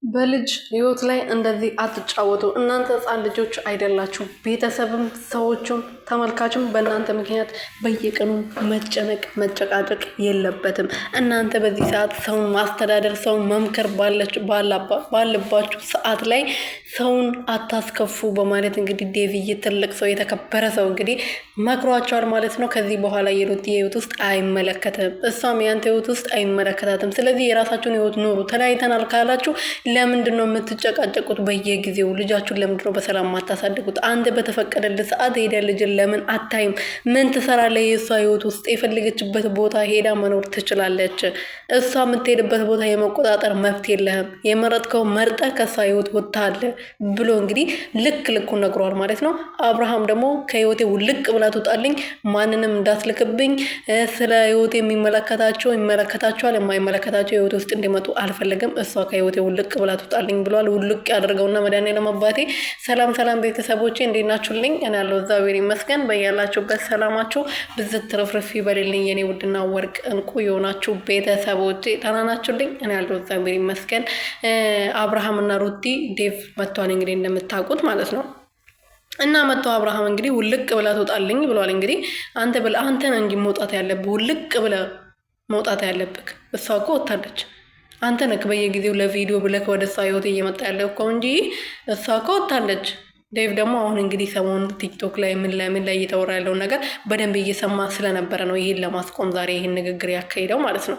በልጅ ህይወት ላይ እንደዚህ አትጫወቱ። እናንተ ህፃን ልጆች አይደላችሁ። ቤተሰብም ሰዎችም ተመልካችም በእናንተ ምክንያት በየቀኑ መጨነቅ መጨቃጨቅ የለበትም። እናንተ በዚህ ሰዓት ሰውን ማስተዳደር ሰውን መምከር ባለባችሁ ሰዓት ላይ ሰውን አታስከፉ በማለት እንግዲህ ዴቪዬ ትልቅ ሰው የተከበረ ሰው እንግዲህ መክሯቸዋል ማለት ነው። ከዚህ በኋላ የሩቲ ህይወት ውስጥ አይመለከትም፣ እሷም ያንተ ህይወት ውስጥ አይመለከታትም። ስለዚህ የራሳችሁን ህይወት ኑሩ። ተለያይተናል ካላችሁ ለምንድን ነው የምትጨቃጨቁት? በየጊዜው ልጃችሁን ለምንድን ነው በሰላም ማታሳድጉት? አንተ በተፈቀደልህ ሰዓት ሄደ ልጅን ለምን አታይም? ምን ትሰራለህ? የእሷ ህይወት ውስጥ የፈለገችበት ቦታ ሄዳ መኖር ትችላለች። እሷ የምትሄድበት ቦታ የመቆጣጠር መብት የለህም። የመረጥከው መርጠህ ከእሷ ህይወት ወጥተሃል ብሎ እንግዲህ ልኩን ነግሯል ማለት ነው። አብርሃም ደግሞ ከህይወቴ ውልቅ ብላ ትውጣልኝ፣ ማንንም እንዳትልክብኝ፣ ስለ ህይወቴ የሚመለከታቸው ይመለከታቸዋል፣ የማይመለከታቸው ህይወቴ ውስጥ እንዲመጡ አልፈልግም። እሷ ከህይወቴ ውልቅ ብላ ትውጣልኝ ብሏል። ውልቅ ያደርገውና መድኃኒዓለም አባቴ። ሰላም ቤተሰቦቼ እንዴት ናችሁልኝ? እኔ ያለው እግዚአብሔር ይመስገን። በያላችሁበት ሰላማችሁ ብዝት ትርፍርፍ ይበልልኝ። የኔ ውድና ወርቅ እንቁ የሆናችሁ ቤተሰቦቼ ደህና ናችሁልኝ? እኔ ያለው እግዚአብሔር ይመስገን። አብርሃም እና ሩቲ ዴቭ መጥቷል እንግዲህ እንደምታውቁት ማለት ነው። እና መጥቶ አብርሃም እንግዲህ ውልቅ ብላ ትወጣልኝ ብሏል። እንግዲህ አንተ ነህ እንጂ መውጣት ያለብህ፣ ውልቅ ብለህ መውጣት ያለብህ። እሷ እኮ ወታለች። አንተ ነህ በየጊዜው ለቪዲዮ ብለህ ወደ እሷ ህይወት እየመጣ ያለው እኮ እንጂ እሷ እኮ ወታለች። ዴቭ ደግሞ አሁን እንግዲህ ሰሞኑን ቲክቶክ ላይ ምን ላይ እየተወራ ያለውን ነገር በደንብ እየሰማ ስለነበረ ነው ይህን ለማስቆም ዛሬ ይህን ንግግር ያካሄደው ማለት ነው።